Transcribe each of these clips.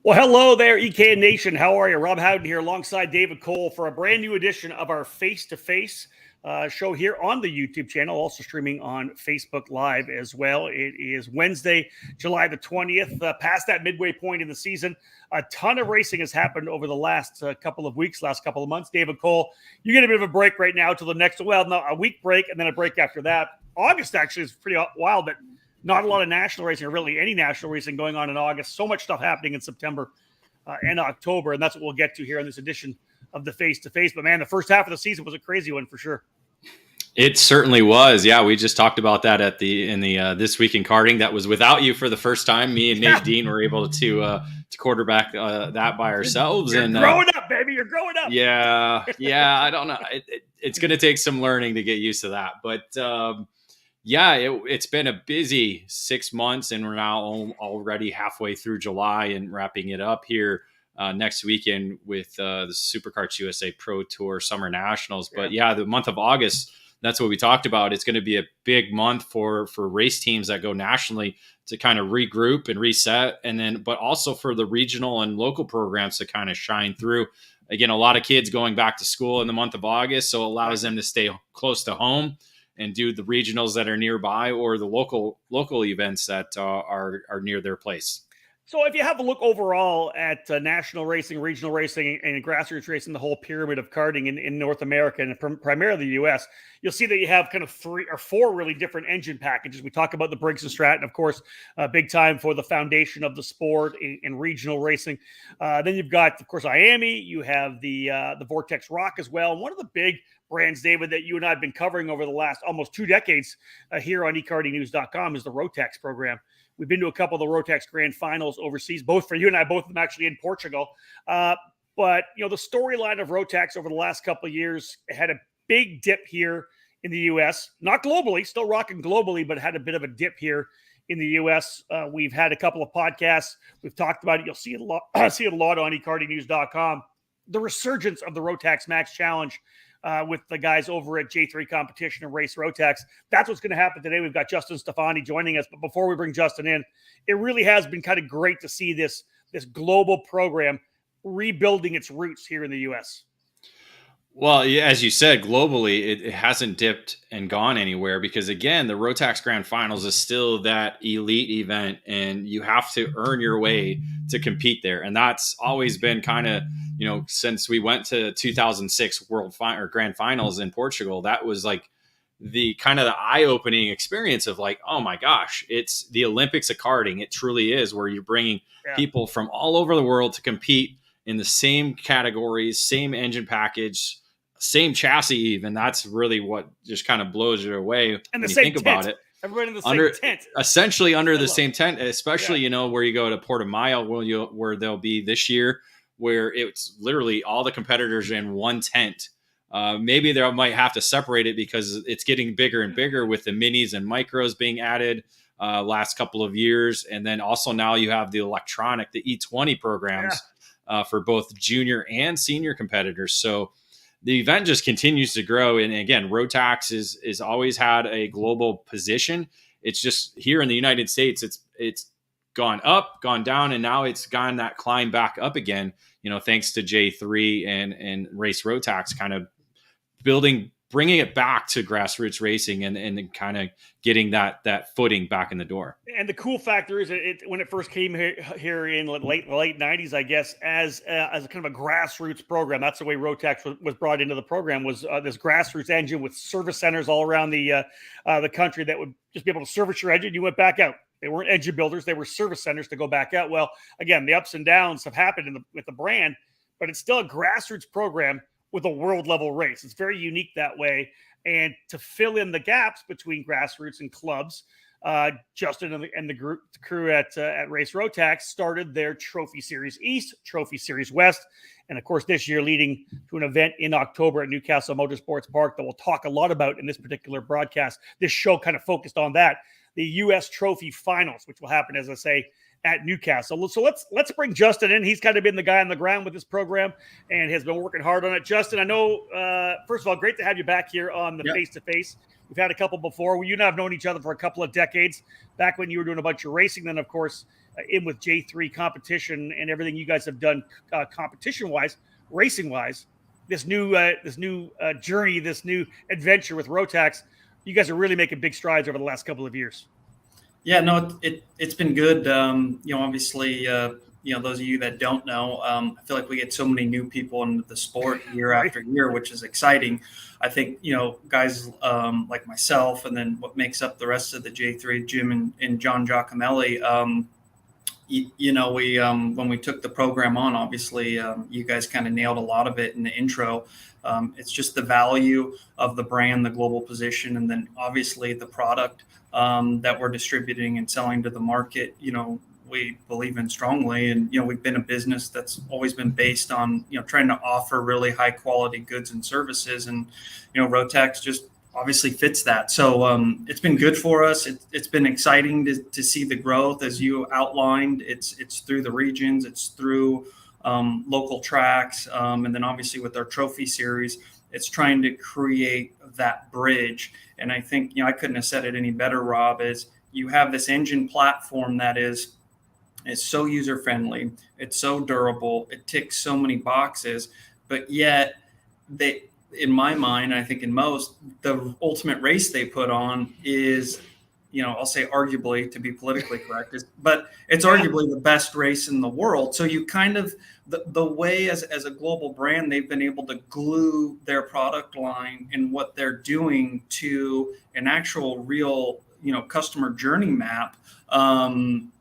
Well, hello there, EK Nation. How are you? Rob Howden here alongside David Cole for a brand new edition of our Face2Face show here on the YouTube channel, also streaming on Facebook Live as well. It is Wednesday, July the 20th, past that midway point in the season. A ton of racing has happened over the last couple of weeks, last couple of months. David Cole, you get a bit of a break right now till the next, a week break and then a break after that. August actually is pretty wild, but not a lot of national racing, or really any national racing going on in August. So much stuff happening in September and October, and that's what we'll get to here in this edition of the Face2Face. But, man, the first half of the season was a crazy one for sure. It certainly was. Yeah, we just talked about that in the This Week in Karting. That was without you for the first time. Me and Nate Dean were able to quarterback that by ourselves. You're growing up, baby. You're growing up. Yeah. I don't know. It's going to take some learning to get used to that. But, it's been a busy 6 months, and we're now already halfway through July and wrapping it up here next weekend with the SuperKarts USA Pro Tour Summer Nationals. But the month of August, that's what we talked about. It's going to be a big month for race teams that go nationally to kind of regroup and reset, but also for the regional and local programs to kind of shine through. Again, a lot of kids going back to school in the month of August, so it allows them to stay close to home and do the regionals that are nearby or the local events that are near their place. So if you have a look overall at national racing, regional racing, and grassroots racing, the whole pyramid of karting in North America and primarily the U.S., you'll see that you have kind of 3 or 4 really different engine packages. We talk about the Briggs and Stratton, of course, big time for the foundation of the sport in regional racing. Then you've got, of course, IAME. You have the Vortex Rock as well. One of the big brands, David, that you and I have been covering over the last almost 2 decades here on eKartingNews.com is the Rotax program. We've been to a couple of the Rotax Grand Finals overseas, both for you and I, both of them actually in Portugal. But, the storyline of Rotax over the last couple of years had a big dip here in the U.S., not globally, still rocking globally, but had a bit of a dip here in the U.S. We've had a couple of podcasts. We've talked about it. You'll see it a lot, on eKartingNews.com. The resurgence of the Rotax Max Challenge with the guys over at J3 Competition and Race Rotax. That's what's going to happen today. We've got Justin Stefani joining us. But before we bring Justin in, it really has been kind of great to see this global program rebuilding its roots here in the U.S. Well, as you said, globally, it hasn't dipped and gone anywhere because, again, the Rotax Grand Finals is still that elite event, and you have to earn your way to compete there. And that's always been kind of, since we went to 2006 Grand Finals in Portugal, that was like the kind of the eye-opening experience of like, oh my gosh, it's the Olympics of karting. It truly is, where you're bringing people from all over the world to compete in the same categories, same engine package, same chassis even. That's really what just kind of blows you away and when you think tent. about it. Everybody in the same tent. Essentially under the same tent, especially, where you go to Portimao, where they'll be this year, where it's literally all the competitors in one tent. Maybe they might have to separate it because it's getting bigger and bigger with the minis and micros being added last couple of years. And then also now you have the electronic, the E20 programs for both junior and senior competitors. So the event just continues to grow. And again, Rotax is always had a global position. It's just here in the United States, it's gone up, gone down, and now it's gone that climb back up again, thanks to J3 and Race Rotax kind of bringing it back to grassroots racing and kind of getting that footing back in the door. And the cool factor is when it first came here in late 90s, I guess, as a kind of a grassroots program. That's the way Rotax was brought into the program, was this grassroots engine with service centers all around the country that would just be able to service your engine. You went back out. They weren't engine builders. They were service centers to go back out. Well, again, the ups and downs have happened with the brand, but it's still a grassroots program with a world level race. It's very unique that way. And to fill in the gaps between grassroots and clubs, Justin and the crew at Race Rotax started their Trophy Series East, Trophy Series West, and of course this year leading to an event in October at Newcastle Motorsports Park that we'll talk a lot about in this particular broadcast. This show kind of focused on that, the US Trophy Finals, which will happen, as I say, at Newcastle. So let's bring Justin in. He's kind of been the guy on the ground with this program and has been working hard on it. Justin, I know, first of all, great to have you back here on the Face2Face. We've had a couple before. You and I have known each other for a couple of decades, back when you were doing a bunch of racing. Then, of course, in with J3 competition and everything you guys have done competition-wise, racing-wise. This new journey, this new adventure with Rotax, you guys are really making big strides over the last couple of years. Yeah, no, it's been good. Obviously, those of you that don't know, I feel like we get so many new people into the sport year after year, which is exciting. I think, guys like myself, and then what makes up the rest of the J3, Jim and John Giacomelli, when we took the program on, obviously, you guys kind of nailed a lot of it in the intro. It's just the value of the brand, the global position, and then obviously the product that we're distributing and selling to the market. We believe in strongly, and we've been a business that's always been based on trying to offer really high quality goods and services, and Rotax just obviously fits that. So it's been good for us. It's been exciting to see the growth, as you outlined. It's through the regions, it's through local tracks, and then obviously with our trophy series, it's trying to create that bridge. And I think I couldn't have said it any better, Rob, is you have this engine platform that is so user friendly, it's so durable, it ticks so many boxes, but yet in my mind, I think in most, the ultimate race they put on is, I'll say arguably, to be politically correct, but it's arguably the best race in the world. So you kind of, the way as a global brand, they've been able to glue their product line and what they're doing to an actual real, customer journey map,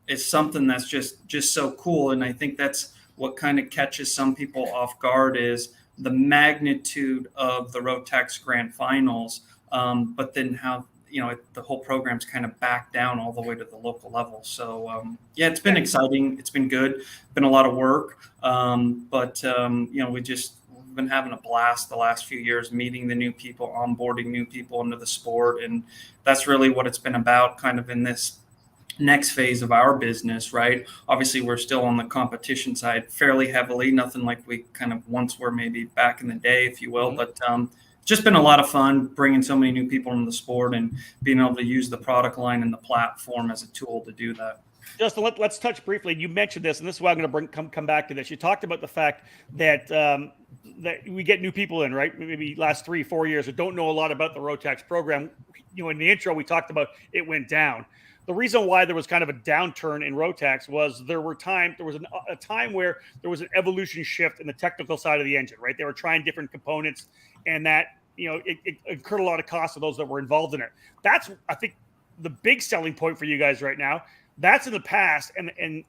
is something that's just so cool. And I think that's what kind of catches some people off guard, is the magnitude of the Rotax Grand Finals, but then how the whole program's kind of back down all the way to the local level. So it's been exciting. It's been good. Been a lot of work, but we've been having a blast the last few years, meeting the new people, onboarding new people into the sport, and that's really what it's been about, kind of in this next phase of our business, right? Obviously, we're still on the competition side fairly heavily, nothing like we kind of once were maybe back in the day, if you will. But just been a lot of fun bringing so many new people into the sport and being able to use the product line and the platform as a tool to do that. Justin, let's touch briefly. You mentioned this, and this is why I'm going to come back to this. You talked about the fact that that we get new people in, right? Maybe last 3-4 years who don't know a lot about the Rotax program. In the intro, we talked about it went down. The reason why there was kind of a downturn in Rotax was there was a time where there was an evolution shift in the technical side of the engine, right? They were trying different components, and that, it incurred a lot of costs for those that were involved in it. That's, I think, the big selling point for you guys right now. That's in the past, and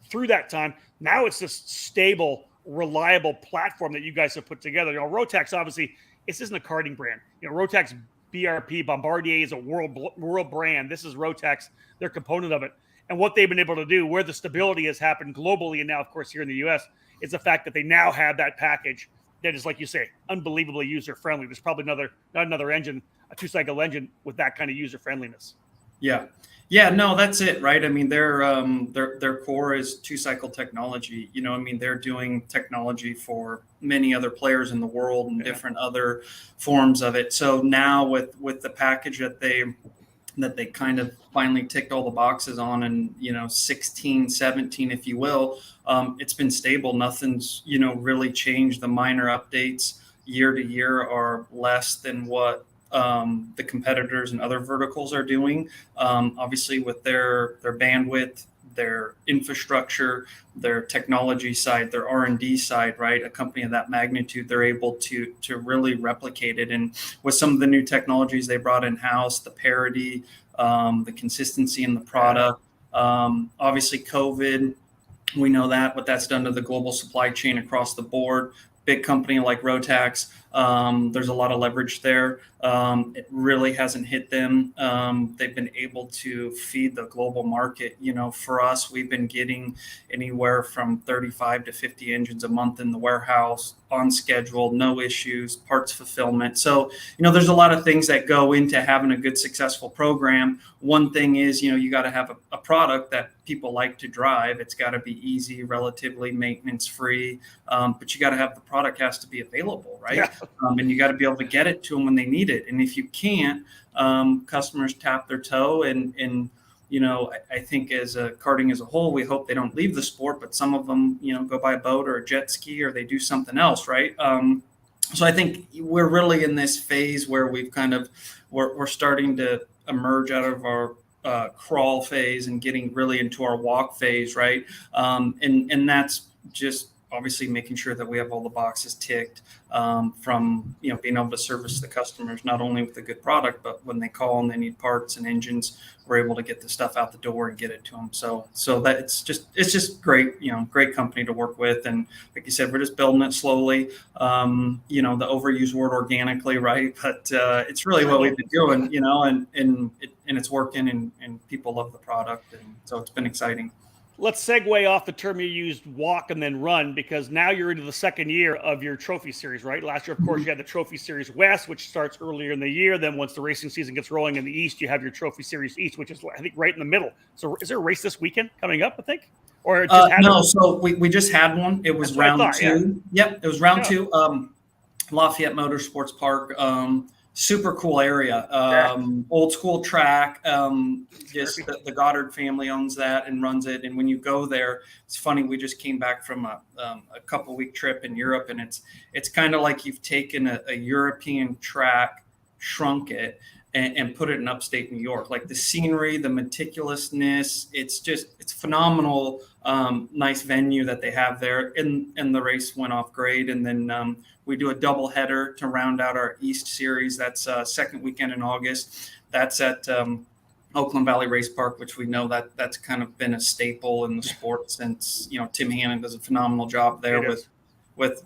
through that time, now it's this stable, reliable platform that you guys have put together. Rotax, obviously, this isn't a karting brand. Rotax BRP, Bombardier, is a world brand. This is Rotax, their component of it. And what they've been able to do, where the stability has happened globally, and now, of course, here in the U.S., is the fact that they now have that package that is, like you say, unbelievably user-friendly. There's probably not another engine, a two-cycle engine, with that kind of user-friendliness. Yeah, no, that's it, right? I mean, their core is two-cycle technology. They're doing technology for many other players in the world and different other forms of it. So now with the package that they kind of finally ticked all the boxes on, and 16, 17, if you will, it's been stable. Nothing's really changed. The minor updates year to year are less than what the competitors and other verticals are doing, obviously with their bandwidth, their infrastructure, their technology side, their R&D side, right? A company of that magnitude, they're able to really replicate it. And with some of the new technologies they brought in-house, the parity, the consistency in the product, obviously COVID, we know that, what that's done to the global supply chain across the board. Big company like Rotax, There's a lot of leverage there. It really hasn't hit them. They've been able to feed the global market. For us, we've been getting anywhere from 35 to 50 engines a month in the warehouse, on schedule, no issues, parts fulfillment. So, there's a lot of things that go into having a good, successful program. One thing is, you got to have a product that people like to drive. It's got to be easy, relatively maintenance free, but you got to have the product has to be available, right? Yeah. And you got to be able to get it to them when they need it. And if you can't, customers tap their toe. And I think as a karting as a whole, we hope they don't leave the sport, but some of them, go buy a boat or a jet ski, or they do something else, right? So I think we're really in this phase where we've we're starting to emerge out of our crawl phase and getting really into our walk phase, right? And that's just obviously making sure that we have all the boxes ticked, from being able to service the customers not only with a good product, but when they call and they need parts and engines, we're able to get the stuff out the door and get it to them. So that it's just great, great company to work with. And like you said, we're just building it slowly. The overused word organically, right? But it's really what we've been doing, and it's working, and people love the product, and so it's been exciting. Let's segue off the term you used, walk and then run, because now you're into the second year of your trophy series, right? Last year, of course, you had the Trophy Series West, which starts earlier in the year. Then once the racing season gets rolling in the East, you have your Trophy Series East, which is, I think, right in the middle. So is there a race this weekend coming up, I think? Or just no, so we just had one. It was round two. Yeah. Yep, it was round two. Lafayette Motorsports Park. Super cool area, old school track. Just the Goddard family owns that and runs it. And when you go there, it's funny. We just came back from a couple week trip in Europe, and it's kind of like you've taken a European track, shrunk it, and put it in upstate New York. Like the scenery, the meticulousness, it's phenomenal. Nice venue that they have there, and the race went off great. And then we do a double header to round out our East Series. That's second weekend in August. That's at Oakland Valley Race Park, which we know that's kind of been a staple in the sport since Tim Hannon does a phenomenal job there with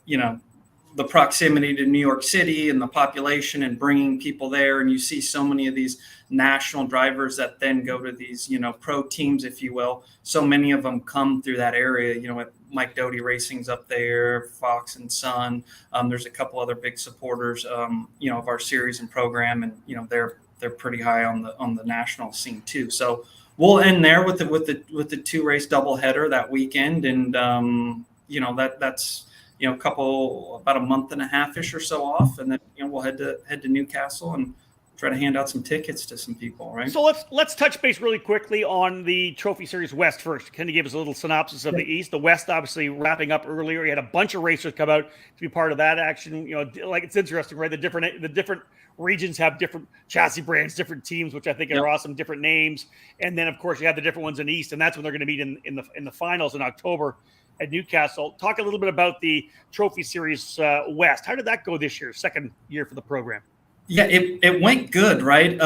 the proximity to New York City and the population and bringing people there. And you see so many of these national drivers that then go to these, pro teams, if you will. So many of them come through that area, Mike Doty Racing's up there, Fox and Son. There's a couple other big supporters, of our series and program. And, they're pretty high on the national scene too. So we'll end there with the 2 race doubleheader that weekend. And, that's, about a month and a half-ish or so off, and then we'll head to Newcastle and try to hand out some tickets to some people, right? So let's touch base really quickly on the Trophy Series West first. Can you give us a little synopsis of the East? The West obviously wrapping up earlier. You had a bunch of racers come out to be part of that action. It's interesting, right? The different regions have different chassis brands, different teams, which I think are awesome, different names. And then of course you have the different ones in the East, and that's when they're going to meet in the finals in October at Newcastle. Talk a little bit about the Trophy Series West. How did that go this year, second year for the program? Yeah, it went good, right?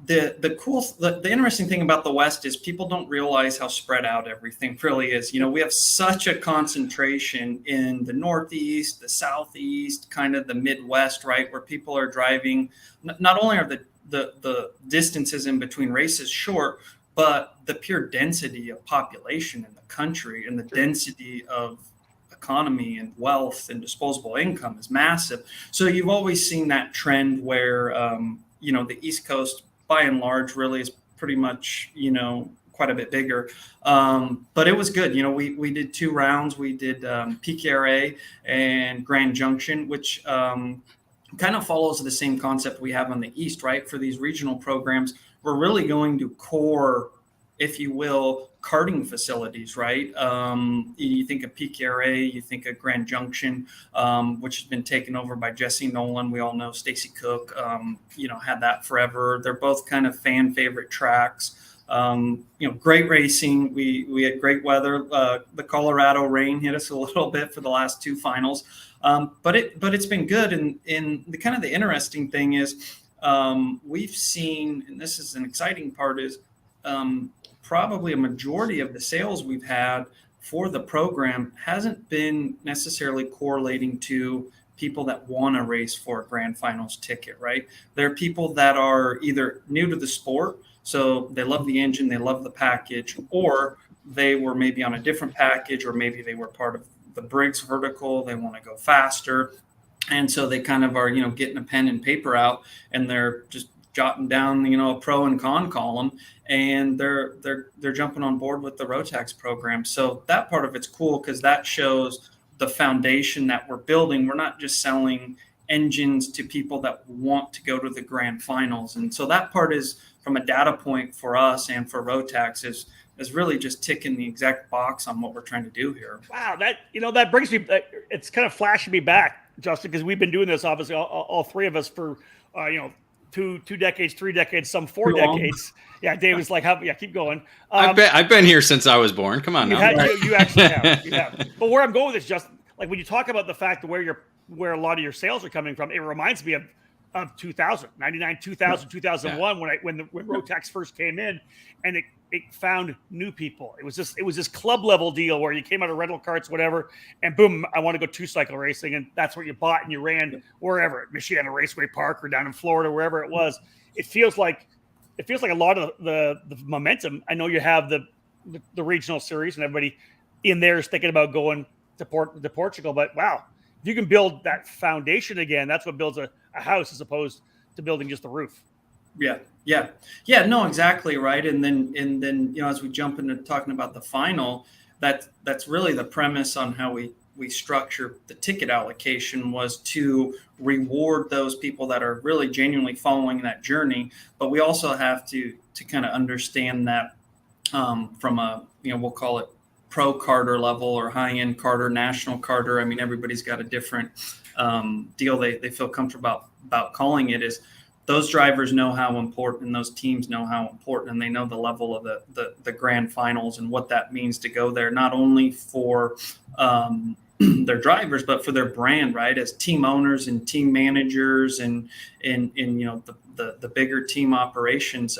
The interesting thing about the West is people don't realize how spread out everything really is. We have such a concentration in the Northeast, the Southeast, kind of the Midwest, right, where people are driving. Not only are the distances in between races short, but the pure density of population in the country and the density of economy and wealth and disposable income is massive. So you've always seen that trend where, the East Coast by and large really is pretty much, quite a bit bigger. But it was good. We did 2 rounds. We did PKRA and Grand Junction, which kind of follows the same concept we have on the East, right? For these regional programs, we're really going to core, if you will, karting facilities, right? You think of PKRA, you think of Grand Junction, which has been taken over by Jesse Nolan. We all know Stacy Cook, had that forever. They're both kind of fan favorite tracks. Great racing. We had great weather. The Colorado rain hit us a little bit for the last 2 finals, but it's been good. And the kind of the interesting thing is we've seen, and this is an exciting part, is probably a majority of the sales we've had for the program hasn't been necessarily correlating to people that want to race for a grand finals ticket, right? There are people that are either new to the sport, so they love the engine, they love the package, or they were maybe on a different package, or maybe they were part of the Briggs vertical, they want to go faster. And so they kind of are, getting a pen and paper out, and they're just jotting down, a pro and con column, and they're jumping on board with the Rotax program. So that part of it's cool, because that shows the foundation that we're building. We're not just selling engines to people that want to go to the grand finals. And so that part is, from a data point for us and for Rotax, is really just ticking the exact box on what we're trying to do here. Wow, that brings me. It's kind of flashing me back, Justin, because we've been doing this, obviously, all three of us for 2 decades, 3 decades, some 4 decades. Yeah, David's like, keep going. I've been here since I was born. Come on, you actually have. You have. But where I'm going with this, Justin, like when you talk about the fact that where a lot of your sales are coming from, it reminds me of 2000, 99, 2000, 2001, when Rotax first came in, and it found new people. It was this club level deal where you came out of rental carts, whatever, and boom, I want to go 2-cycle racing, and that's what you bought, and you ran wherever, at Michiana Raceway Park or down in Florida, wherever it was. It feels like a lot of the momentum. I know you have the regional series, and everybody in there is thinking about going to Portugal, but wow, if you can build that foundation again, that's what builds a house, as opposed to building just the roof. Yeah. No, exactly right. And then as we jump into talking about the final, that's really the premise on how we structure the ticket allocation, was to reward those people that are really genuinely following that journey. But we also have to kind of understand that from a, we'll call it pro carter level, or high end carter, national carter. I mean, everybody's got a different deal they feel comfortable about calling it. Is those drivers know how important, and those teams know how important, and they know the level of the grand finals and what that means to go there, not only for their drivers, but for their brand, right? As team owners and team managers and the bigger team operations,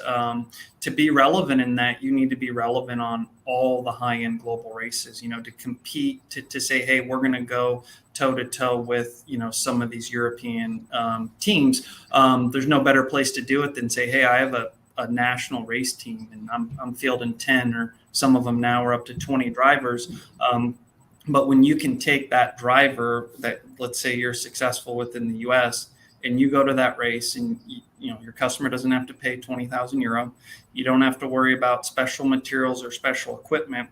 to be relevant in that, you need to be relevant on all the high-end global races, to compete, to say, hey, we're going to go toe-to-toe with, some of these European teams. There's no better place to do it than say, hey, I have a national race team, and I'm fielding 10, or some of them now are up to 20 drivers. But when you can take that driver that, let's say you're successful within the US, and you go to that race, and your customer doesn't have to pay 20,000 euro. You don't have to worry about special materials or special equipment.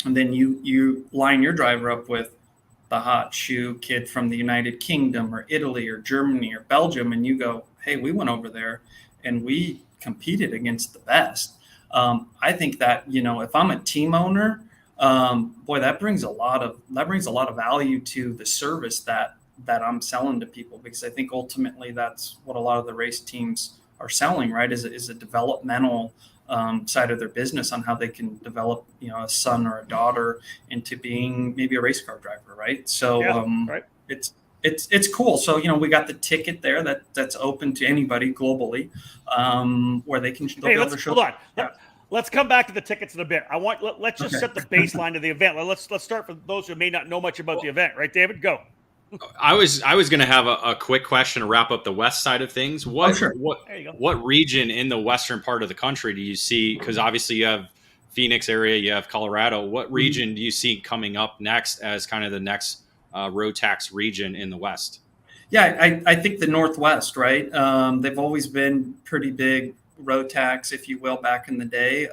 And then you line your driver up with the hot shoe kid from the United Kingdom or Italy or Germany or Belgium, and you go, hey, we went over there and we competed against the best. I think that, if I'm a team owner, that brings a lot of value to the service that I'm selling to people, because I think ultimately that's what a lot of the race teams are selling, right? Is a developmental side of their business on how they can develop, a son or a daughter into being maybe a race car driver, right? So right. It's cool. So we got the ticket there that's open to anybody globally, where they can. Hold on. Yeah. Let's come back to the tickets in a bit. Let's just set the baseline of the event. Let's start for those who may not know much about the event, right, David? Go. I was going to have a quick question to wrap up the west side of things. What region in the western part of the country do you see? Because obviously you have Phoenix area, you have Colorado. What region do you see coming up next as kind of the next Rotax region in the west? Yeah, I think the Northwest, right? They've always been pretty big Rotax, if you will, back in the day.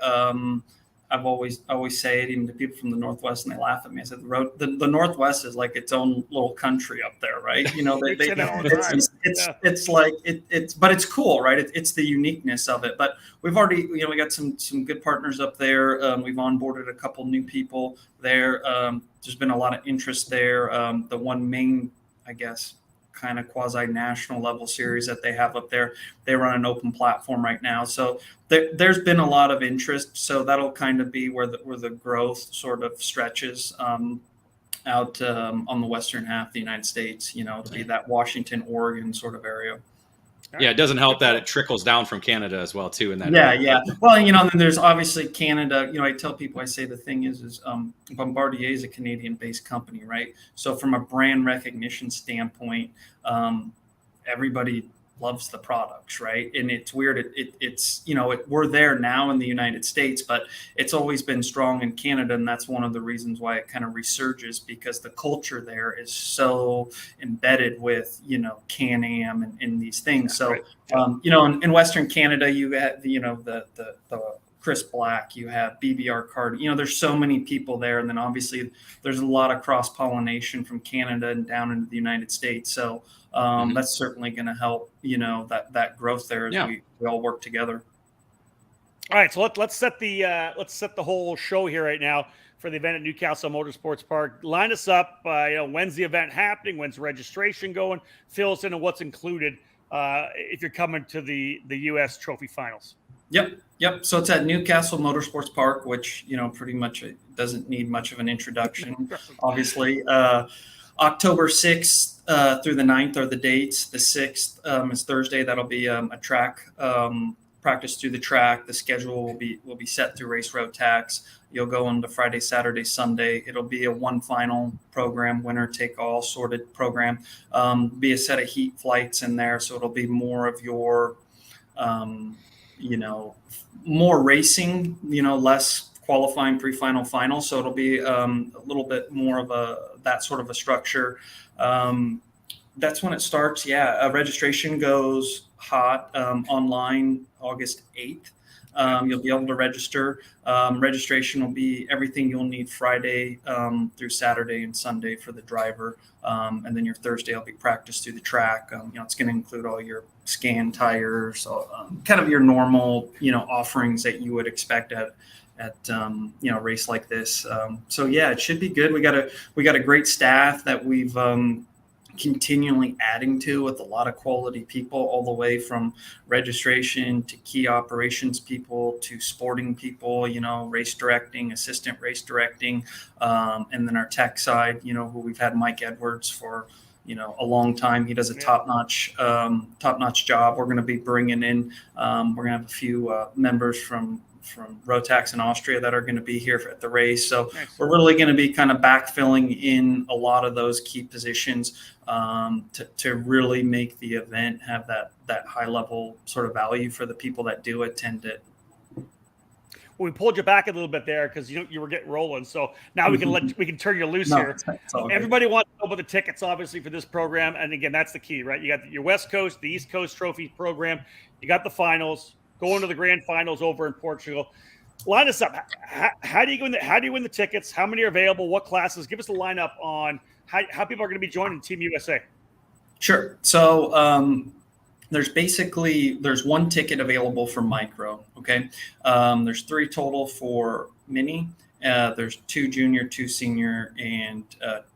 I've always say it even to people from the Northwest, and they laugh at me. I said the Northwest is like its own little country up there, right? But it's cool, right? It's the uniqueness of it. But we've already, we got some good partners up there. We've onboarded a couple new people there. There's been a lot of interest there. The one main, I guess, kind of quasi-national level series that they have up there, they run an open platform right now. So there's been a lot of interest. So that'll kind of be where the growth sort of stretches out on the western half of the United States, to be that Washington, Oregon sort of area. Yeah, it doesn't help that it trickles down from Canada as well too. In that yeah. Well, you know, and then there's obviously Canada. You know, I tell people, I say the thing is Bombardier is a Canadian-based company, right? So from a brand recognition standpoint, everybody loves the products, right? And it's weird. It's you know, we're there now in the United States, but it's always been strong in Canada, and that's one of the reasons why it kind of resurges, because the culture there is so embedded with, you know, Can-Am and these things. So you know, in Western Canada, you have, you know, the Chris Black, you have BBR Card, you know, there's so many people there. And then obviously there's a lot of cross pollination from Canada and down into the United States. So that's certainly going to help, you know, that growth there as we all work together. All right, so let's set the whole show here right now for the event at Newcastle Motorsports Park. Line us up. You know, when's the event happening? When's registration going? Fill us in on what's included if you're coming to the US Trophy Finals. Yep. So it's at Newcastle Motorsports Park, which, you know, pretty much it doesn't need much of an introduction. Obviously, October 6th through the 9th are the dates. The 6th is Thursday. That'll be a track practice through the track. The schedule will be set through Race Rotax. You'll go on to Friday, Saturday, Sunday. It'll be a one final program, winner take all sorted program. Be a set of heat flights in there, so it'll be more of your you know, more racing, you know, less qualifying, pre-final, final. So it'll be a little bit more of that sort of a structure. That's when it starts. Yeah. Registration goes hot online August 8th. You'll be able to register. Registration will be everything you'll need Friday through Saturday and Sunday for the driver. And then your Thursday will be practice through the track. You know, it's going to include all your scan tires, so kind of your normal, you know, offerings that you would expect at you know, a race like this. So yeah, it should be good. We got a great staff that we've continually adding to, with a lot of quality people, all the way from registration to key operations people to sporting people, you know, race directing, assistant race directing, and then our tech side, you know, who we've had Mike Edwards for, you know, a long time. He does a top-notch job. We're going to be bringing in, we're going to have a few members from Rotax in Austria that are going to be here at the race. So we're really going to be kind of backfilling in a lot of those key positions to really make the event have that high level sort of value for the people that do attend it. Well, we pulled you back a little bit there because you were getting rolling. So now we can turn you loose here. Everybody wants to know about the tickets, obviously, for this program. And again, that's the key, right? You got your West Coast, the East Coast Trophy program. You got the finals, going to the Grand Finals over in Portugal. Line us up. How do you win the tickets? How many are available? What classes? Give us the lineup on how people are going to be joining Team USA. Sure. So there's one ticket available for micro. Okay. There's 3 total for mini. There's 2 junior, 2 senior, and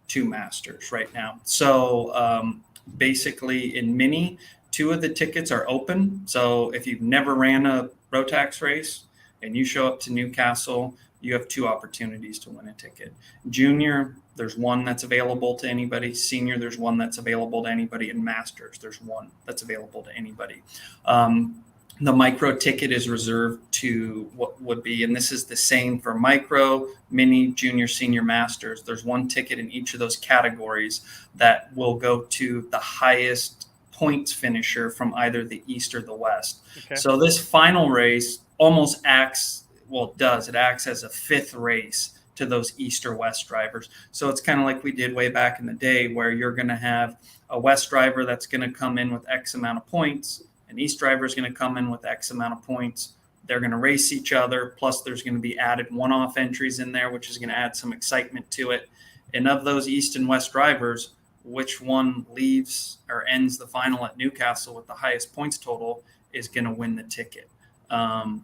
2 masters right now. So basically in mini, 2 of the tickets are open. So if you've never ran a Rotax race and you show up to Newcastle, you have 2 opportunities to win a ticket. Junior, there's 1 that's available to anybody. Senior, there's 1 that's available to anybody. And masters, there's 1 that's available to anybody. The micro ticket is reserved to what would be, and this is the same for micro, mini, junior, senior, masters. There's 1 ticket in each of those categories that will go to the highest points finisher from either the East or the West. Okay. So this final race almost acts as a 5th race to those East or West drivers. So it's kind of like we did way back in the day, where you're going to have a West driver that's going to come in with X amount of points. An East driver is going to come in with X amount of points. They're going to race each other. Plus there's going to be added one-off entries in there, which is going to add some excitement to it. And of those East and West drivers, which one leaves or ends the final at Newcastle with the highest points total is going to win the ticket.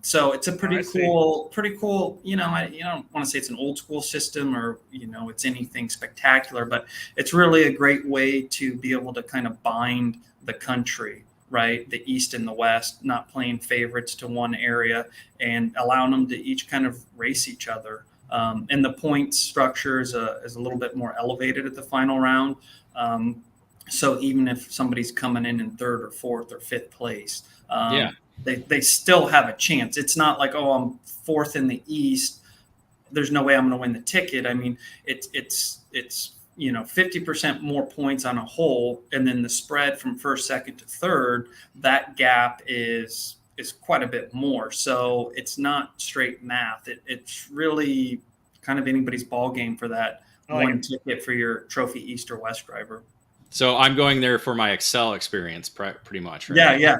So it's a pretty cool, you know, I don't want to say it's an old school system or, you know, it's anything spectacular, but it's really a great way to be able to kind of bind the country, right? The East and the West, not playing favorites to one area and allowing them to each kind of race each other. And the points structure is a little bit more elevated at the final round. So even if somebody's coming in third or fourth or fifth place, Yeah. they still have a chance. It's not like, oh, I'm fourth in the East, there's no way I'm going to win the ticket. I mean, it's 50% more points on a hole, and then the spread from first, second to third, that gap is quite a bit more. So it's not straight math. It's really kind of anybody's ball game for that one ticket for your trophy East or West driver. So I'm going there for my Excel experience, pretty much. Right? Yeah.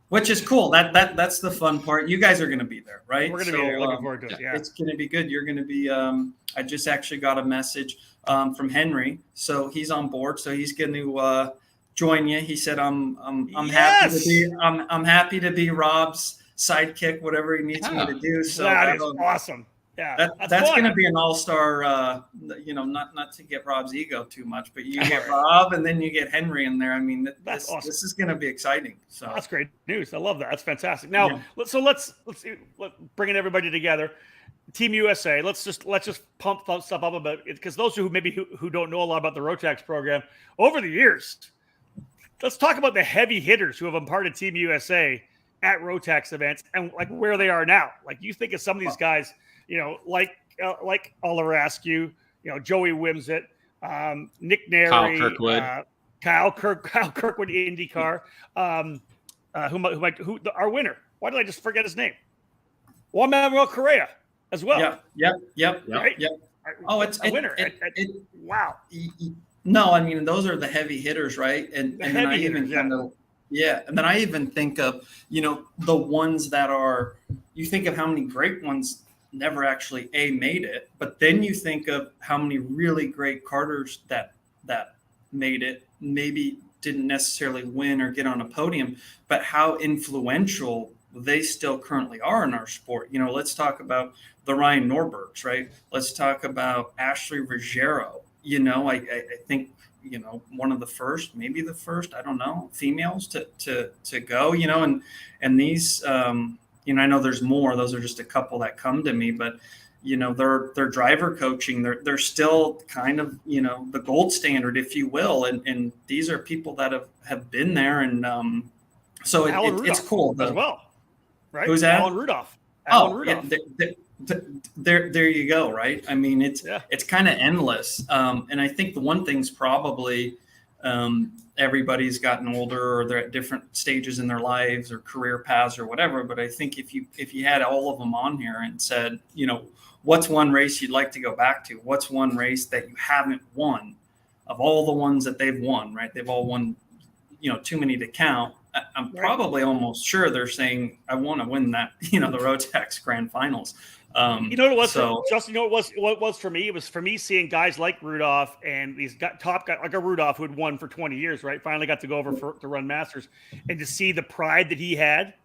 Which is cool. That's the fun part. You guys are going to be there, right? We're going to be there. Looking forward to it. Yeah, it's going to be good. You're going to be. I just actually got a message from Henry, so he's on board. So he's going to join you. He said, "I'm happy to be. I'm happy to be Rob's sidekick, whatever he needs me to do." So that is awesome. Yeah, that's going to be an all-star. Not to get Rob's ego too much, but you get Rob, and then you get Henry in there. I mean, this is going to be exciting. So that's great news. I love that. That's fantastic. Now, let's bringing everybody together. Team USA. Let's just pump stuff up a bit, because those who don't know a lot about the Rotax program over the years. Let's talk about the heavy hitters who have been part of Team USA at Rotax events and like where they are now. Like, you think of some of these guys. Like Oliver Askew, Joey Wimsett, Nick Neri, Kyle Kirkwood, IndyCar, our winner. Why did I just forget his name? Juan Manuel Correa as well. Yep. Right? Yep. Oh, it's a winner. Wow. No, I mean, those are the heavy hitters, right? And then I even and then I even think of, the ones that are, you think of how many great ones never actually made it, but then you think of how many really great karters that made it, maybe didn't necessarily win or get on a podium, but how influential they still currently are in our sport. Let's talk about the Ryan Norbergs, right? Let's talk about Ashley Ruggiero. I think one of the first, maybe the first, I don't know, females to go, and these I know there's more. Those are just a couple that come to me, but their driver coaching, they're still kind of the gold standard, if you will, and these are people that have been there, and so it's cool as well, right? Who's that? Alan Rudolph. Yeah, there you go, right? I mean, it's kind of endless, and I think the one thing's probably everybody's gotten older, or they're at different stages in their lives or career paths or whatever. But I think if you had all of them on here and said, what's one race you'd like to go back to? What's one race that you haven't won of all the ones that they've won, right? They've all won, too many to count. I'm probably almost sure they're saying, I want to win that, the Rotax Grand Finals. You know what it was, Justin? You know what it was for me? It was for me seeing guys like Rudolph and these top guys like a Rudolph who had won for 20 years, right? Finally got to go over to run Masters, and to see the pride that he had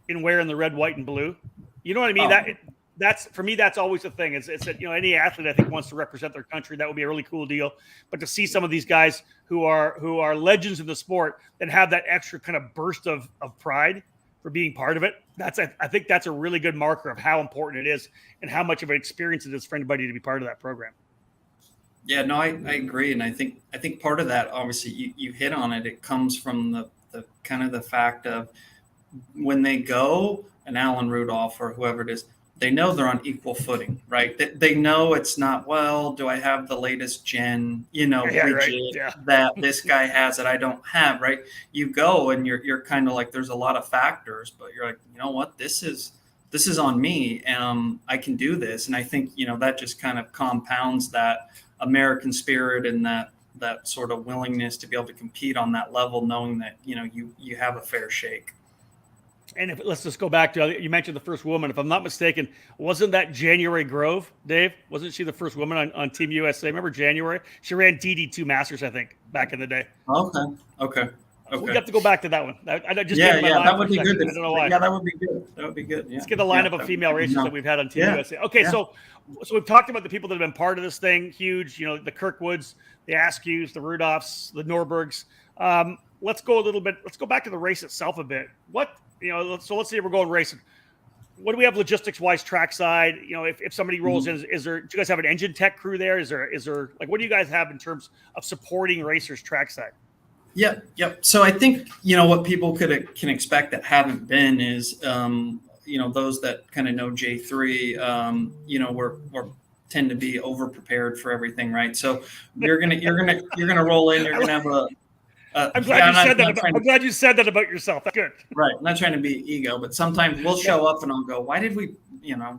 in wearing the red, white, and blue. You know what I mean? That's for me. That's always the thing. It's that any athlete I think wants to represent their country. That would be a really cool deal. But to see some of these guys who are legends in the sport and have that extra kind of burst of pride for being part of it, I think that's a really good marker of how important it is and how much of an experience it is for anybody to be part of that program. Yeah, no, I agree, and I think part of that, obviously, you hit on it. It comes from the kind of the fact of when they go, and Alan Rudolph or whoever it is, they know they're on equal footing, right? They know it's not, well, do I have the latest gen, widget that this guy has that I don't have, right? You go and you're kind of like, there's a lot of factors, but you're like, you know what, this is on me. I can do this. And I think, that just kind of compounds that American spirit and that sort of willingness to be able to compete on that level, knowing that, you have a fair shake. And let's just go back to, you mentioned the first woman. If I'm not mistaken, wasn't that January Grove, Dave? Wasn't she the first woman on Team USA? Remember January? She ran DD2 Masters, I think, back in the day. Okay. We have to go back to that one. That would be good. I don't know why. Yeah, that would be good. Yeah. Let's get the lineup of female racers that we've had on Team USA. Okay, so we've talked about the people that have been part of this thing, huge, the Kirkwoods, the Askews, the Rudolphs, the Norbergs. Let's go back to the race itself a bit. So let's say we're going racing. what do we have logistics wise trackside? If somebody rolls in, do you guys have an engine tech crew there? Is there like, what do you guys have in terms of supporting racers trackside? Yep. So I think, what people can expect that haven't been is, those that kind of know J3, we're tend to be over prepared for everything, right? So you're gonna roll in. You're gonna have a. I'm glad you said that. I'm glad you said that about yourself. That's good. Right. I'm not trying to be ego, but sometimes we'll show up and I'll go, why did we?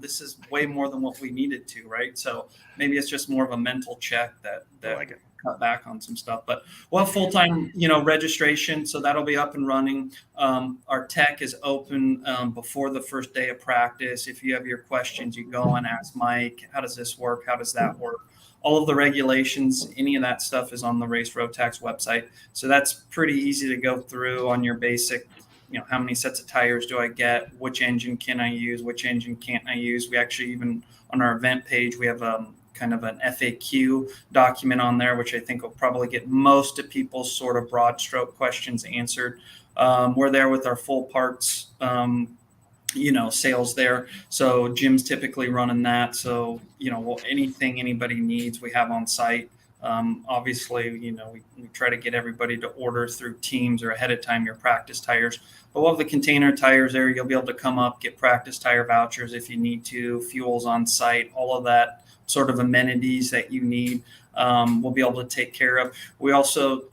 This is way more than what we needed to, right? So maybe it's just more of a mental check that like it. Cut back on some stuff, but we'll have full-time, registration. So that'll be up and running. Our tech is open before the first day of practice. If you have your questions, you go and ask Mike, how does this work? How does that work? All of the regulations, any of that stuff is on the Race Rotax website. So that's pretty easy to go through on your basic, how many sets of tires do I get? Which engine can I use? Which engine can't I use? We actually, even on our event page, we have kind of an FAQ document on there, which I think will probably get most of people's sort of broad stroke questions answered. We're there with our full parts, sales there. So Jim's typically running that. So, anything anybody needs, we have on site. Obviously, we try to get everybody to order through Teams or ahead of time your practice tires. But we'll have the container tires there. You'll be able to come up, get practice tire vouchers if you need to, fuels on site, all of that sort of amenities that you need. We'll be able to take care of. We also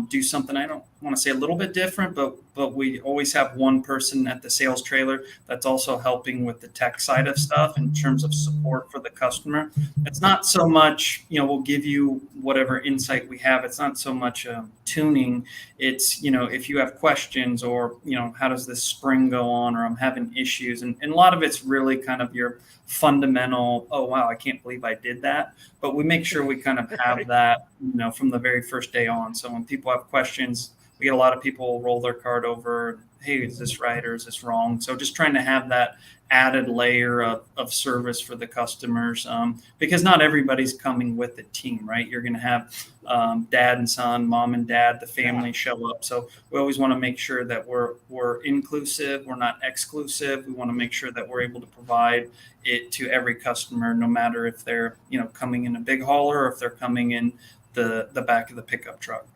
do something, I don't want to say a little bit different, but we always have one person at the sales trailer that's also helping with the tech side of stuff in terms of support for the customer. It's not so much, we'll give you whatever insight we have. It's not so much tuning. It's, if you have questions or, how does this spring go on, or I'm having issues. And a lot of it's really kind of your fundamental, oh, wow, I can't believe I did that. But we make sure we kind of have that, from the very first day on. So when people have questions, we get a lot of people roll their card over. Hey, is this right or is this wrong? So just trying to have that added layer of service for the customers, because not everybody's coming with a team, right? You're going to have dad and son, mom and dad, the family show up. So we always want to make sure that we're inclusive. We're not exclusive. We want to make sure that we're able to provide it to every customer, no matter if they're, coming in a big hauler or if they're coming in the back of the pickup truck.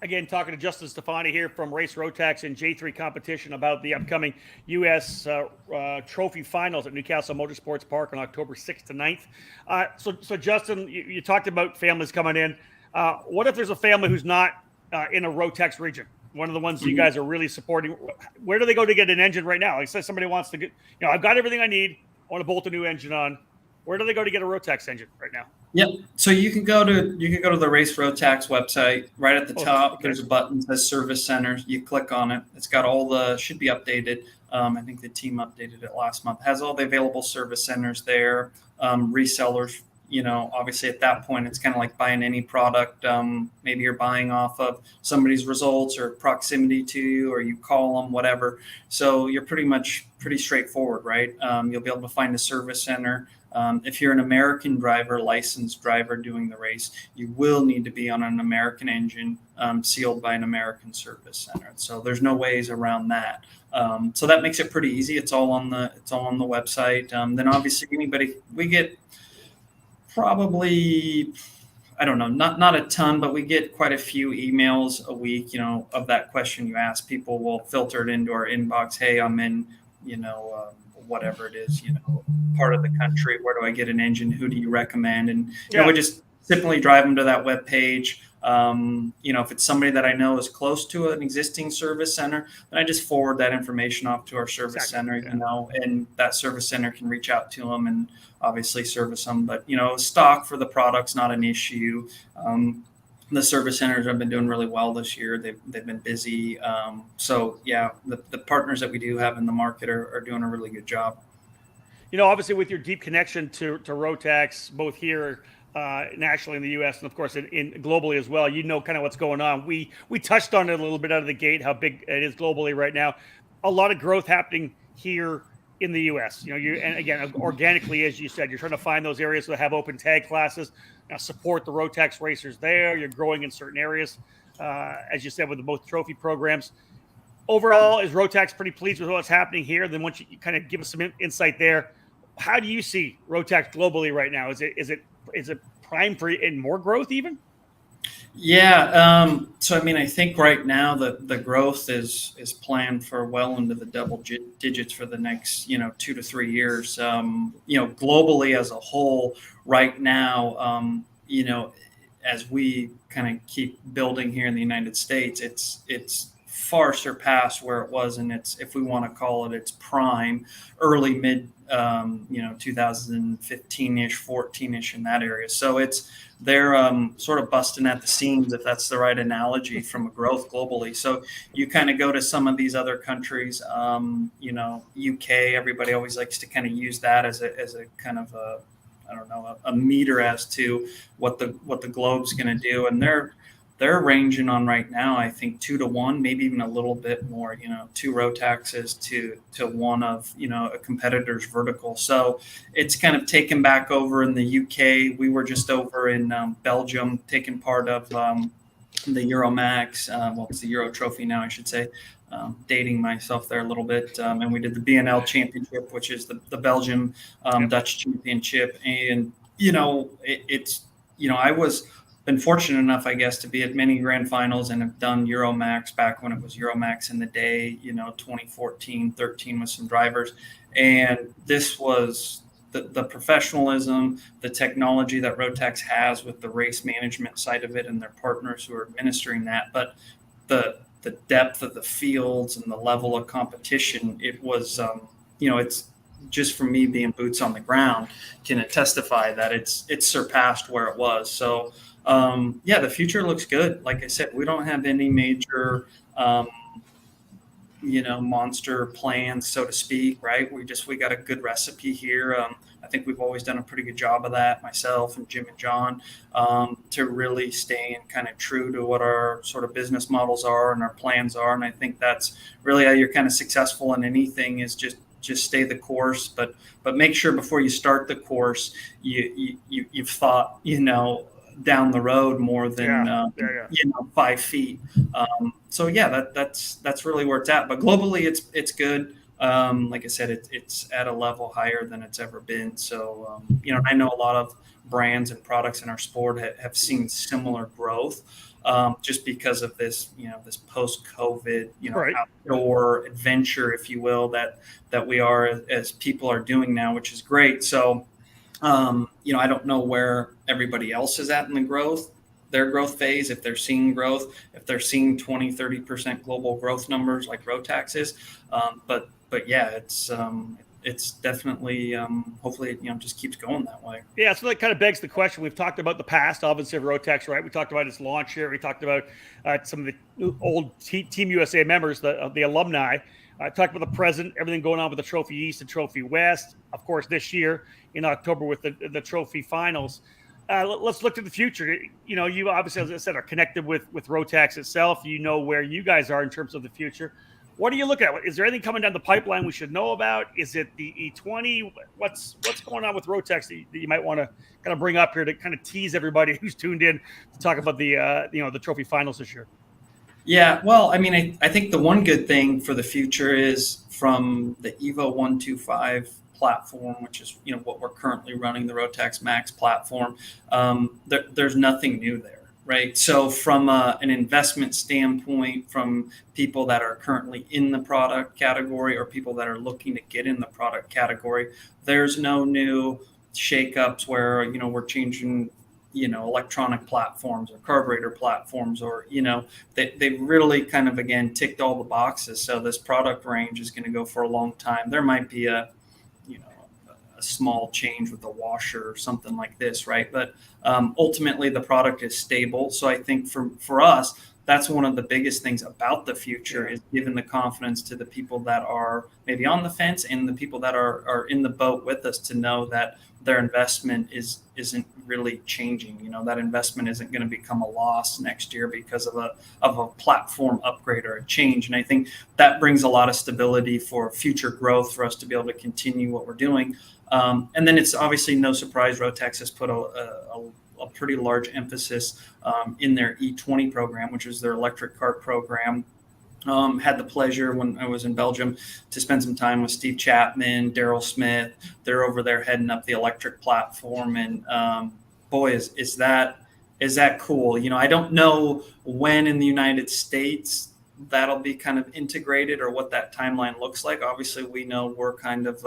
Again, talking to Justin Stefani here from Race Rotax and J3 competition about the upcoming US Trophy Finals at Newcastle Motorsports Park on October 6th to 9th. So Justin, you talked about families coming in. What if there's a family who's not in a Rotax region? One of the ones you guys are really supporting. Where do they go to get an engine right now? Like, say somebody wants to get, I've got everything I need. I want to bolt a new engine on. Where do they go to get a Rotax engine right now? Yep. So you can go to the Race Rotax website. Right at the top, okay. There's a button that says Service Center. You click on it. It's got should be updated. I think the team updated it last month. Has all the available service centers there. Resellers. Obviously at that point, it's kind of like buying any product. Maybe you're buying off of somebody's results or proximity to you, or you call them, whatever. So you're pretty straightforward, right? You'll be able to find a service center. If you're an American driver, licensed driver doing the race, you will need to be on an American engine, sealed by an American service center. So there's no ways around that. So that makes it pretty easy. It's all on the website. Then obviously we get probably, I don't know, not a ton, but we get quite a few emails a week, of that question you ask. People will filter it into our inbox. Hey, I'm in, whatever it is, part of the country. Where do I get an engine? Who do you recommend? And we just simply drive them to that web page. If it's somebody that I know is close to an existing service center, then I just forward that information off to our service center, and that service center can reach out to them and obviously service them. But, stock for the product's not an issue. The service centers have been doing really well this year. They've been busy. The partners that we do have in the market are doing a really good job. Obviously with your deep connection to Rotax, both here nationally in the U.S. and of course in globally as well, kind of what's going on. We touched on it a little bit out of the gate, how big it is globally right now. A lot of growth happening here in the U.S. And again, organically, as you said, you're trying to find those areas that have open tag classes. Support the Rotax racers there. You're growing in certain areas, as you said, with both trophy programs. overall, is Rotax pretty pleased with what's happening here? Then once you kind of give us some insight there, how do you see Rotax globally right now? Is it primed for in more growth even? Yeah. So, I mean, I think right now the growth is planned for well into the double digits for the next, 2 to 3 years. Globally as a whole right now, as we kind of keep building here in the United States, it's far surpassed where it was in its, if we want to call it its prime, early mid, 2015-ish, 14-ish in that area. So they're sort of busting at the seams, if that's the right analogy, from a growth globally. So you kind of go to some of these other countries, UK, everybody always likes to kind of use that as a kind of a meter as to what the globe's going to do. And they're ranging on right now, I think 2 to 1, maybe even a little bit more, 2 Rotaxes to one of, a competitor's vertical. So it's kind of taken back over in the UK. We were just over in Belgium, taking part of the Euromax. It's the Euro Trophy now, I should say. Dating myself there a little bit. And we did the BNL Championship, which is the Belgium Dutch Championship. And, I was been fortunate enough, I guess, to be at many grand finals and have done Euromax back when it was Euromax in the day, 2014, 13 with some drivers. And this was the professionalism, the technology that Rotax has with the race management side of it and their partners who are administering that. But the depth of the fields and the level of competition, it was, it's just from me being boots on the ground can testify that it's surpassed where it was. So, the future looks good. Like I said, we don't have any major, monster plans, so to speak, right? We got a good recipe here. I think we've always done a pretty good job of that, myself and Jim and John, to really staying kind of true to what our sort of business models are and our plans are. And I think that's really how you're kind of successful in anything, is just stay the course, but make sure before you start the course, you've thought, down the road more than 5 feet. That's really where it's at. But globally, it's good. Like I said, it's at a level higher than it's ever been. So I know a lot of brands and products in our sport have seen similar growth, just because of this this post-COVID right. outdoor adventure, if you will, that we are as people are doing now, which is great. So. I don't know where everybody else is at in their growth phase, if they're seeing growth, if they're seeing 20, 30% global growth numbers like Rotax is. But yeah, it's definitely, hopefully, it just keeps going that way. Yeah. So that kind of begs the question. We've talked about the past, obviously, of Rotax, right? We talked about its launch here. We talked about some of the old Team USA members, the alumni. Talked about the present, everything going on with the Trophy East and Trophy West. Of course, this year in October with the Trophy Finals. Let's look to the future. You obviously, as I said, are connected with Rotax itself. You know where you guys are in terms of the future. What do you look at? Is there anything coming down the pipeline we should know about? Is it the E20? What's going on with Rotax that you might want to kind of bring up here to kind of tease everybody who's tuned in to talk about the Trophy Finals this year? Yeah, well, I mean, I think the one good thing for the future is from the Evo 125 platform, which is what we're currently running, the Rotax Max platform. There's nothing new there, right? So from an investment standpoint, from people that are currently in the product category or people that are looking to get in the product category, there's no new shakeups where we're changing electronic platforms or carburetor platforms, or they really kind of again ticked all the boxes. So this product range is going to go for a long time. There might be a small change with the washer or something like this, right? But ultimately the product is stable. So I think for us, that's one of the biggest things about the future, is giving the confidence to the people that are maybe on the fence and the people that are in the boat with us, to know that their investment isn't really changing. That investment isn't going to become a loss next year because of a platform upgrade or a change. And I think that brings a lot of stability for future growth for us to be able to continue what we're doing. And then it's obviously no surprise Rotax has put a pretty large emphasis in their E20 program, which is their electric kart program. Had the pleasure when I was in Belgium to spend some time with Steve Chapman, Daryl Smith. They're over there heading up the electric platform, and boy, is that cool. I don't know when in the United States that'll be kind of integrated or what that timeline looks like. Obviously, we know we're kind of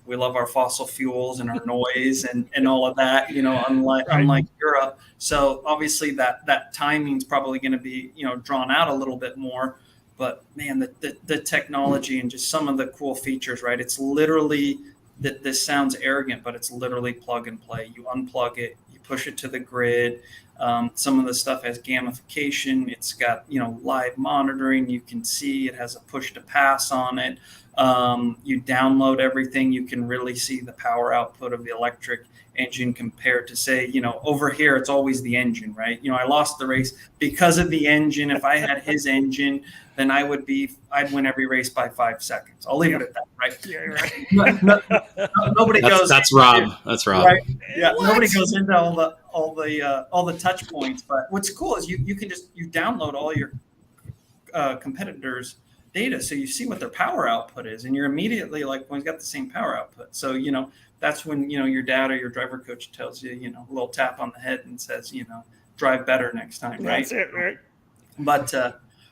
we love our fossil fuels and our noise and all of that, unlike Europe. So obviously that timing's probably going to be, drawn out a little bit more. But man, the technology and just some of the cool features, right? It's literally, this sounds arrogant, but it's literally plug and play. You unplug it, you push it to the grid. Some of the stuff has gamification. It's got, live monitoring. You can see it has a push to pass on it. You download everything. You can really see the power output of the electric engine compared to, say, over here, it's always the engine, right? I lost the race because of the engine. If I had his engine, then I'd win every race by 5 seconds. I'll leave it at that, right? Yeah, right. Nobody goes. That's Rob. That's Rob. Right? Yeah. What? Nobody goes into all the touch points. But what's cool is you can just download all your competitors' data, so you see what their power output is, and you're immediately like, well, he's got the same power output. So that's when your dad or your driver coach tells you, a little tap on the head and says, drive better next time, right? That's it, right? But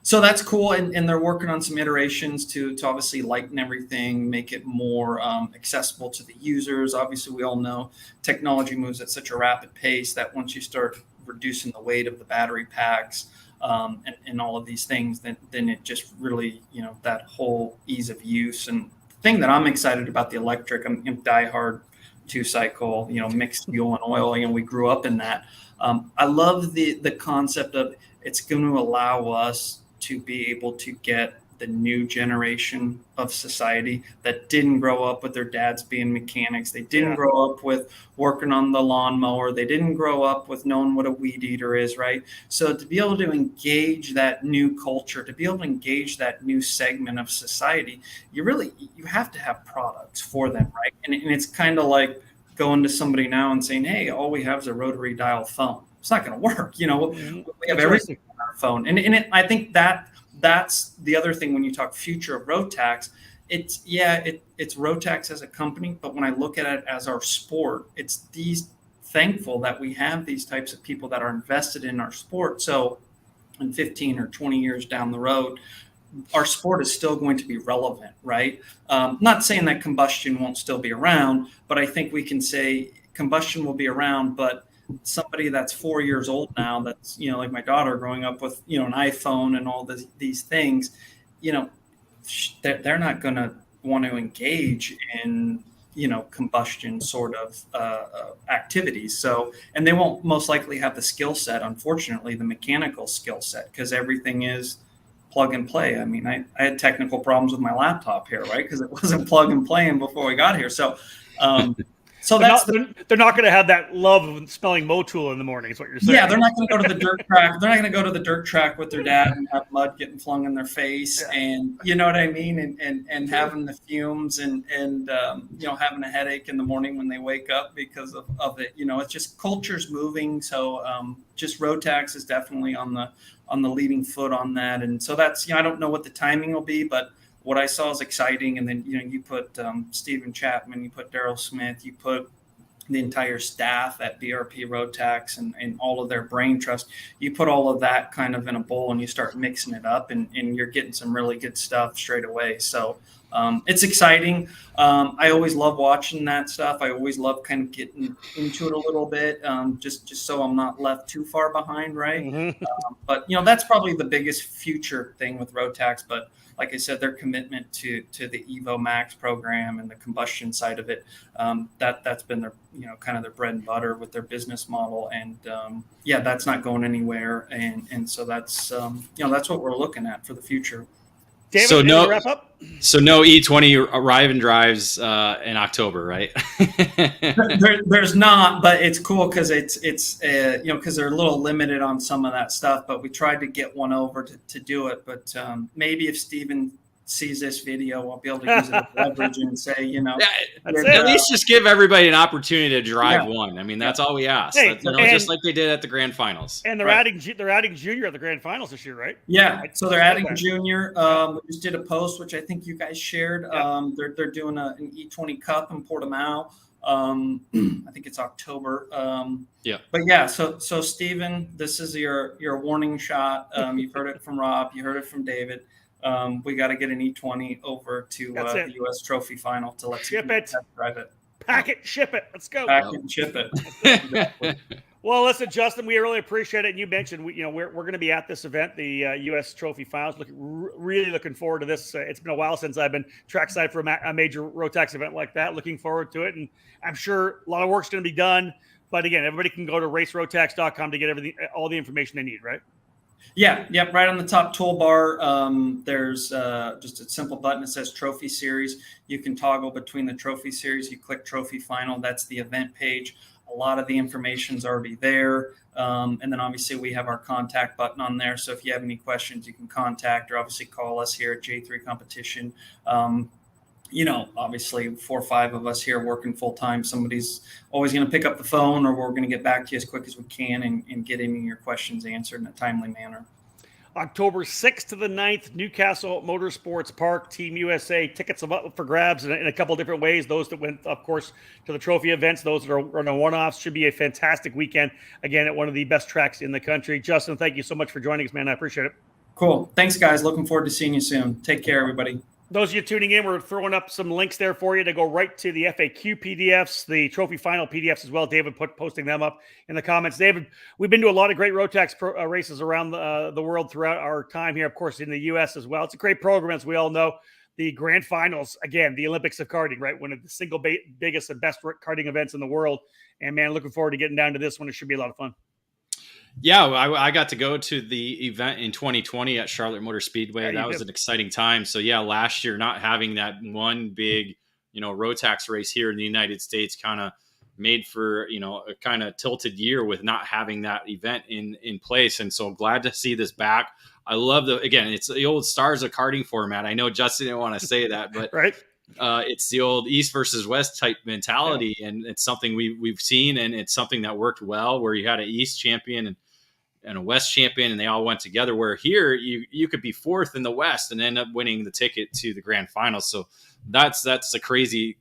so that's cool, and they're working on some iterations to obviously lighten everything, make it more accessible to the users. Obviously, we all know technology moves at such a rapid pace that once you start reducing the weight of the battery packs and all of these things, then it just really, that whole ease of use. And the thing that I'm excited about the electric, I'm diehard 2-cycle, mixed fuel and oil. We grew up in that. I love the concept of it's going to allow us to be able to get the new generation of society that didn't grow up with their dads being mechanics. They didn't grow up with working on the lawnmower. They didn't grow up with knowing what a weed eater is, right? So to be able to engage that new culture, to be able to engage that new segment of society, you have to have products for them, right? And it's kind of like going to somebody now and saying, hey, all we have is a rotary dial phone. It's not going to work. We have everything on our phone. And I think that's the other thing when you talk future of Rotax. It's Rotax as a company, but when I look at it as our sport, it's thankful that we have these types of people that are invested in our sport. So in 15 or 20 years down the road, our sport is still going to be relevant, right? Not saying that combustion won't still be around, but I think we can say combustion will be around, but somebody that's 4 years old now, that's, like my daughter growing up with, an iPhone and all these things, they're not going to want to engage in, combustion sort of activities. So, and they won't most likely have the skill set, unfortunately, the mechanical skill set, because everything is plug and play. I mean, I had technical problems with my laptop here, right? Because it wasn't plug and playing before we got here. So, they're not going to have that love of smelling Motul in the morning, is what you're saying. Yeah, they're not going to go to the dirt track. They're not going to go to the dirt track with their dad and have mud getting flung in their face, and you know what I mean, and having the fumes and having a headache in the morning when they wake up because of it. It's just culture's moving. So just Rotax is definitely on the leading foot on that, and so that's I don't know what the timing will be, but what I saw is exciting. And then, you put Stephen Chapman, you put Daryl Smith, you put the entire staff at BRP Rotax and all of their brain trust. You put all of that kind of in a bowl and you start mixing it up and you're getting some really good stuff straight away. So it's exciting. I always love watching that stuff. I always love kind of getting into it a little bit, just so I'm not left too far behind, right? Mm-hmm. But that's probably the biggest future thing with Rotax. But like I said, their commitment to the Evo Max program and the combustion side of it, that's been their kind of their bread and butter with their business model, and that's not going anywhere. And so that's that's what we're looking at for the future. David, so no wrap up. So no E20 arrive and drives in October, right? there's not, but it's cool because it's because they're a little limited on some of that stuff. But we tried to get one over to do it. But maybe if Steven sees this video, I'll be able to use it as leverage and say, you know, at least just give everybody an opportunity to drive one. I mean, that's all we ask. Hey, just like they did at the Grand Finals. And they're adding junior at the Grand Finals this year, right? Yeah, so they're adding junior. We just did a post, which I think you guys shared. They're doing an E20 Cup in Portimao. I think it's October. But yeah, so Stephen, this is your warning shot. You've heard it from Rob. You heard it from David. We got to get an E20 over to the US Trophy Final to let you drive it. Pack it, ship it. Let's go. Pack it and ship it. Well, listen, Justin, we really appreciate it. And you mentioned we're going to be at this event, the US Trophy Finals. Really looking forward to this. It's been a while since I've been trackside for a major Rotax event like that. Looking forward to it, and I'm sure a lot of work's going to be done. But again, everybody can go to racerotax.com to get all the information they need, right? Yeah, right on the top toolbar, there's just a simple button that says Trophy Series. You can toggle between the Trophy Series. You click Trophy Final. That's the event page. A lot of the information's already there. And then obviously we have our contact button on there. So if you have any questions, you can contact or obviously call us here at J3 Competition. Obviously 4 or 5 of us here working full time. Somebody's always going to pick up the phone, or we're going to get back to you as quick as we can and get any of your questions answered in a timely manner. October 6th to the 9th, Newcastle Motorsports Park, Team USA. Tickets up for grabs in a couple different ways. Those that went, of course, to the trophy events, those that are on the one-offs. Should be a fantastic weekend, again, at one of the best tracks in the country. Justin, thank you so much for joining us, man. I appreciate it. Cool. Thanks, guys. Looking forward to seeing you soon. Take care, everybody. Those of you tuning in, we're throwing up some links there for you to go right to the FAQ PDFs, the Trophy Final PDFs as well. David posting them up in the comments. David, we've been to a lot of great Rotax races around the world throughout our time here, of course, in the U.S. as well. It's a great program, as we all know. The Grand Finals, again, the Olympics of karting, right? One of the single biggest and best karting events in the world. And, man, looking forward to getting down to this one. It should be a lot of fun. Yeah, I got to go to the event in 2020 at Charlotte Motor Speedway. That was an exciting time. So yeah, last year not having that one big, Rotax race here in the United States kind of made for, a kind of tilted year with not having that event in place. And so glad to see this back. I love it's the old Stars of Karting format. I know Justin didn't want to say that, but right. It's the old East versus West type mentality, and it's something we've seen, and it's something that worked well, where you had an East champion and a West champion, and they all went together. Where here you could be 4th in the West and end up winning the ticket to the Grand Finals. So that's the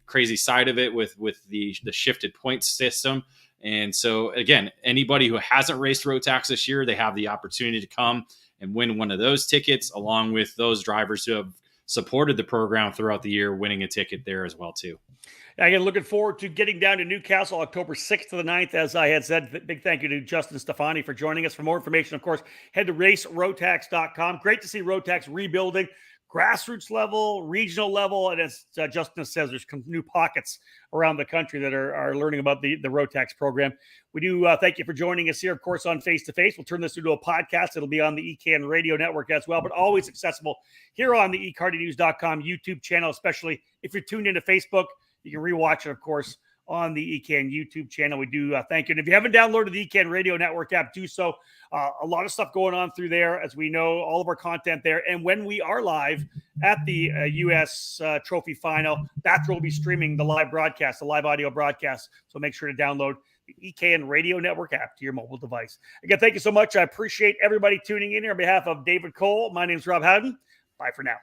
crazy side of it with the shifted point system. And so again, anybody who hasn't raced Rotax this year, they have the opportunity to come and win one of those tickets, along with those drivers who have supported the program throughout the year, winning a ticket there as well too. Again, looking forward to getting down to Newcastle October 6th to the 9th. As I had said, big thank you to Justin Stefani for joining us. For more information, of course, head to racerotax.com. Great to see Rotax rebuilding, grassroots level, regional level, and as Justin says, there's new pockets around the country that are learning about the Rotax program. We do thank you for joining us here, of course, on Face2Face. We'll turn this into a podcast. It'll be on the eKarting Radio Network as well, but always accessible here on the eKartingNews.com YouTube channel, especially if you're tuned into Facebook. You can rewatch it, of course, on the eKarting YouTube channel. We do thank you. And if you haven't downloaded the eKarting Radio Network app, do so. A lot of stuff going on through there, as we know, all of our content there. And when we are live at the US Trophy Final, that's where we'll be streaming the live broadcast, the live audio broadcast. So make sure to download the eKarting Radio Network app to your mobile device. Again, thank you so much. I appreciate everybody tuning in here. On behalf of David Cole, my name is Rob Howden. Bye for now.